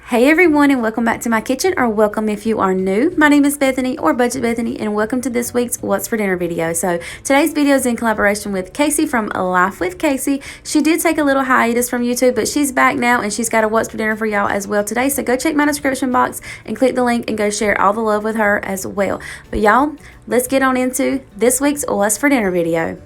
Hey everyone, and welcome back to my kitchen, or welcome if you are new. My name is Bethany, or Budget Bethany, and welcome to this week's What's for Dinner video. So today's video is in collaboration with Casey from Life with Casey. She did take a little hiatus from YouTube, but she's back now, and she's got a What's for Dinner for y'all as well today. So go check my description box and click the link and go share all the love with her as well. But y'all, let's get on into this week's What's for Dinner video.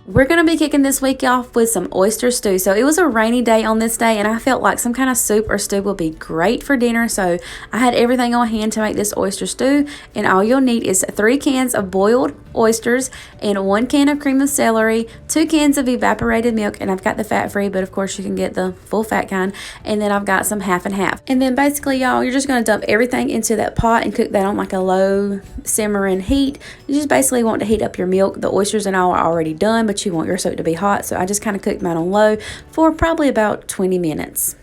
We're going to be kicking this week off with some oyster stew. So it was a rainy day on this day, and I felt like some kind of soup or stew would be great for dinner. So I had everything on hand to make this oyster stew, and all you'll need is 3 cans of boiled oysters and 1 can of cream of celery, 2 cans of evaporated milk, and I've got the fat-free, but of course you can get the full fat kind, and then I've got some half and half. And then basically, y'all, you're just going to dump everything into that pot and cook that on like a low simmering heat. You just basically want to heat up your milk. The oysters and all are already done, but you want your soup to be hot, so I just kind of cooked mine on low for probably about 20 minutes.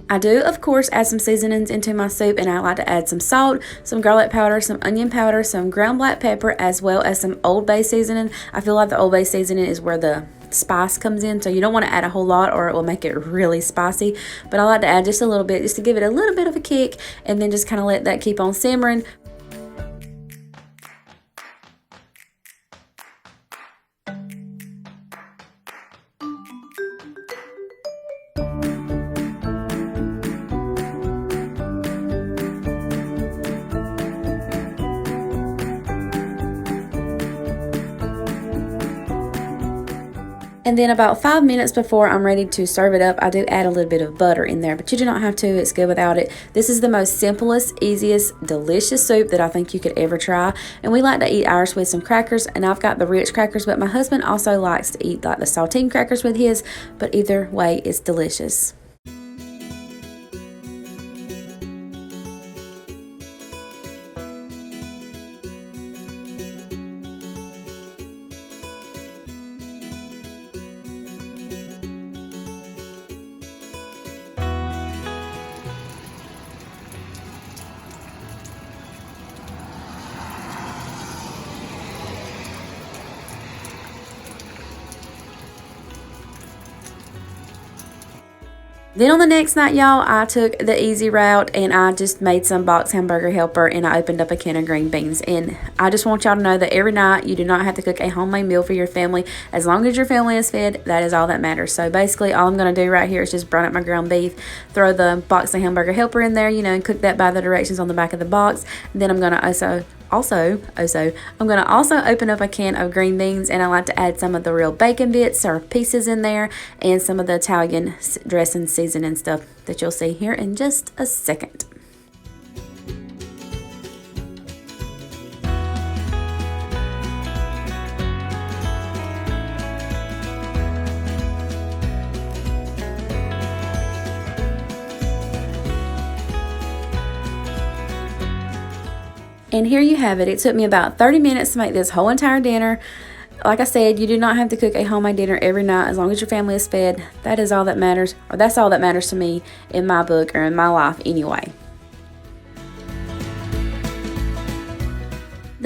I do, of course, add some seasonings into my soup, and I like to add some salt, some garlic powder, some onion powder, some ground black pepper, as well as some Old Bay seasoning. I feel like the Old Bay seasoning is where the spice comes in, so you don't want to add a whole lot or it will make it really spicy. But I like to add just a little bit, just to give it a little bit of a kick, and then just kind of let that keep on simmering. And then about 5 minutes before I'm ready to serve it up, I do add a little bit of butter in there, but you do not have to. It's good without it. This is the most simplest, easiest, delicious soup that I think you could ever try. And we like to eat ours with some crackers, and I've got the Ritz crackers, but my husband also likes to eat like the saltine crackers with his, but either way, it's delicious. Then on the next night, y'all, I took the easy route, and I just made some box hamburger helper, and I opened up a can of green beans. And I just want y'all to know that every night you do not have to cook a homemade meal for your family. As long as your family is fed, that is all that matters. So basically all I'm going to do right here is just brown up my ground beef, throw the box of hamburger helper in there, and cook that by the directions on the back of the box. And then I'm going to also open up a can of green beans, and I like to add some of the real bacon bits or pieces in there, and some of the Italian dressing seasoning stuff that you'll see here in just a second. And here you have it. It took me about 30 minutes to make this whole entire dinner. Like I said, you do not have to cook a homemade dinner every night. As long as your family is fed, that is all that matters, or that's all that matters to me in my book, or in my life anyway.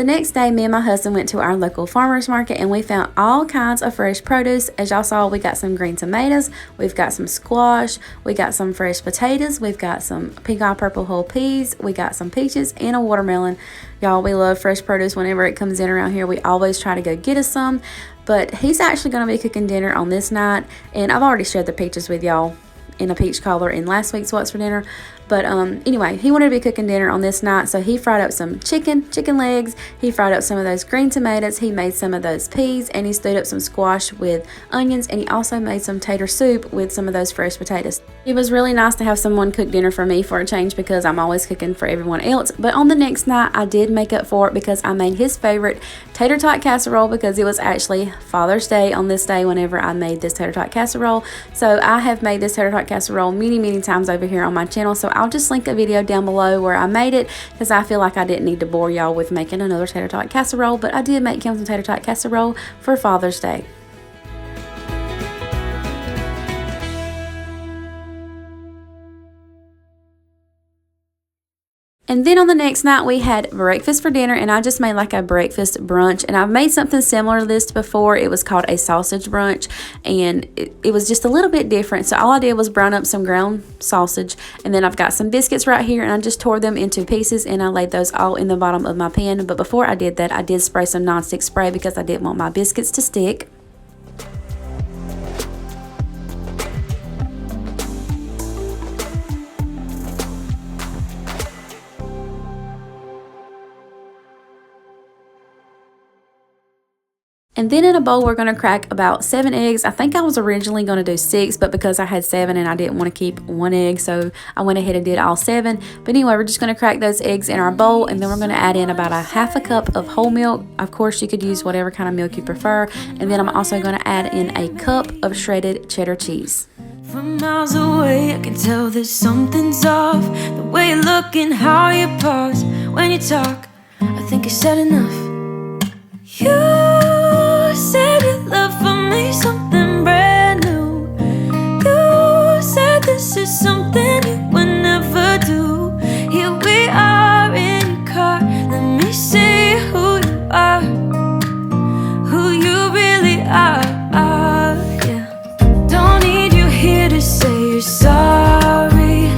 The next day, me and my husband went to our local farmer's market and we found all kinds of fresh produce. As y'all saw, we got some green tomatoes, we've got some squash, we got some fresh potatoes, we've got some peacock purple whole peas, we got some peaches and a watermelon. Y'all, we love fresh produce. Whenever it comes in around here, we always try to go get us some. But he's actually going to be cooking dinner on this night, and I've already shared the peaches with y'all in a peach cobbler in last week's What's for Dinner. But anyway, he wanted to be cooking dinner on this night, so he fried up some chicken legs, he fried up some of those green tomatoes, he made some of those peas, and he stewed up some squash with onions, and he also made some tater soup with some of those fresh potatoes. It was really nice to have someone cook dinner for me for a change, because I'm always cooking for everyone else. But on the next night, I did make up for it because I made his favorite tater tot casserole, because it was actually Father's Day on this day whenever I made this tater tot casserole. So I have made this tater tot casserole many times over here on my channel, so I'll just link a video down below where I made it, because I feel like I didn't need to bore y'all with making another tater tot casserole. But I did make him some tater tot casserole for Father's Day. And then on the next night, we had breakfast for dinner, and I just made like a breakfast brunch. And I've made something similar to this before. It was called a sausage brunch, and it was just a little bit different. So all I did was brown up some ground sausage, and then I've got some biscuits right here, and I just tore them into pieces, and I laid those all in the bottom of my pan. But before I did that, I did spray some nonstick spray because I didn't want my biscuits to stick. And then in a bowl, we're going to crack about 7 eggs. I think I was originally going to do 6, but because I had 7 and I didn't want to keep 1 egg, so I went ahead and did all 7. But anyway, we're just going to crack those eggs in our bowl, and then we're going to add in about a half a cup of whole milk. Of course, you could use whatever kind of milk you prefer. And then I'm also going to add in a cup of shredded cheddar cheese. From miles away, I can tell that something's off. The way you look and how you pause when you talk, I think you said enough. You said your love for me something brand new. You said this is something you would never do. Here we are in your car. Let me see who you are, who you really are. Yeah. Don't need you here to say you're sorry,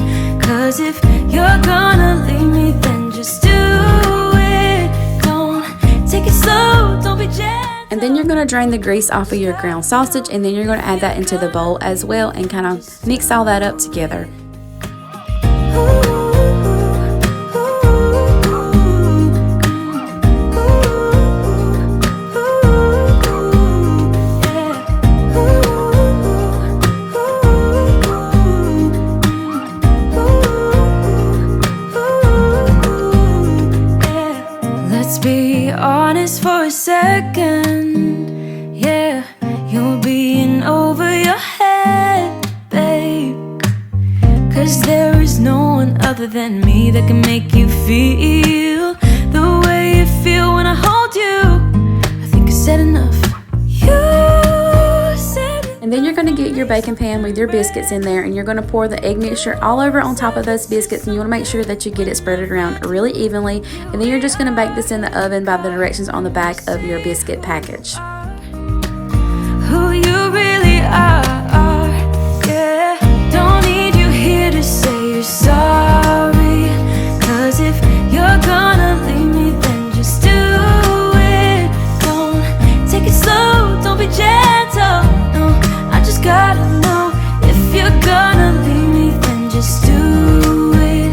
'cause if you're gonna leave me, then just do it. Don't take it slow, don't be gentle. And then you're going to drain the grease off of your ground sausage, and then you're going to add that into the bowl as well and kind of mix all that up together. Let's be honest for a second. Yeah, you're being over your head, babe. 'Cause there is no one other than me that can make you feel the way you feel when I hold you. I think I said enough. You said. And then you're going to get your baking pan with your biscuits in there, and you're going to pour the egg mixture all over on top of those biscuits, and you want to make sure that you get it spread around really evenly. And then you're just going to bake this in the oven by the directions on the back of your biscuit package. Who you really are, yeah. Don't need you here to say you're sorry, 'cause if you're gonna leave me, then just do it. Don't take it slow, don't be gentle. No, I just gotta know, if you're gonna leave me, then just do it.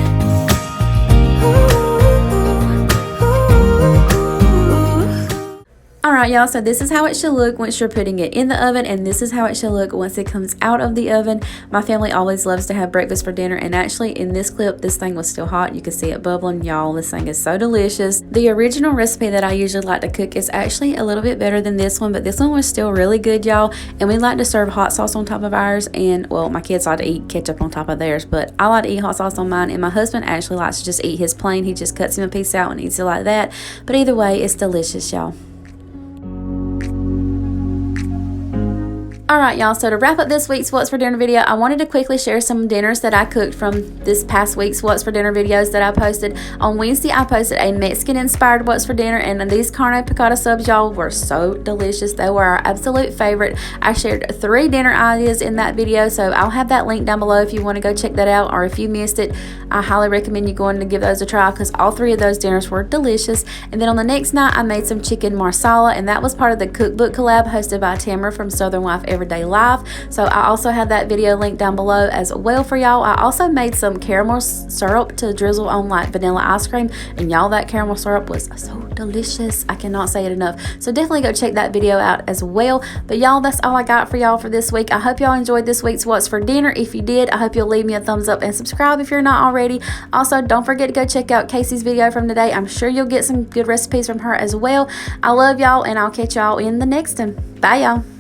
Alright y'all, so this is how it should look once you're putting it in the oven, and this is how it should look once it comes out of the oven. My family always loves to have breakfast for dinner, and actually in this clip, this thing was still hot. You can see it bubbling. Y'all, this thing is so delicious. The original recipe that I usually like to cook is actually a little bit better than this one, but this one was still really good, y'all. And we like to serve hot sauce on top of ours, and well, my kids like to eat ketchup on top of theirs, but I like to eat hot sauce on mine, and my husband actually likes to just eat his plain. He just cuts him a piece out and eats it like that. But either way, it's delicious, y'all. Alright y'all, so to wrap up this week's What's for Dinner video, I wanted to quickly share some dinners that I cooked from this past week's What's for Dinner videos that I posted. On Wednesday, I posted a Mexican-inspired What's for Dinner, and these carne picada subs, y'all, were so delicious. They were our absolute favorite. I shared 3 dinner ideas in that video, so I'll have that link down below if you want to go check that out, or if you missed it, I highly recommend you going to give those a try because all 3 of those dinners were delicious. And then on the next night, I made some chicken marsala, and that was part of the cookbook collab hosted by Tamara from Southern Wife Everyday Life. So I also have that video linked down below as well for y'all. I also made some caramel syrup to drizzle on like vanilla ice cream, and y'all, that caramel syrup was so delicious. I cannot say it enough. So definitely go check that video out as well. But y'all, that's all I got for y'all for this week. I hope y'all enjoyed this week's What's for Dinner. If you did, I hope you'll leave me a thumbs up and subscribe if you're not already. Also, don't forget to go check out Casey's video from today. I'm sure you'll get some good recipes from her as well. I love y'all, and I'll catch y'all in the next one. Bye y'all.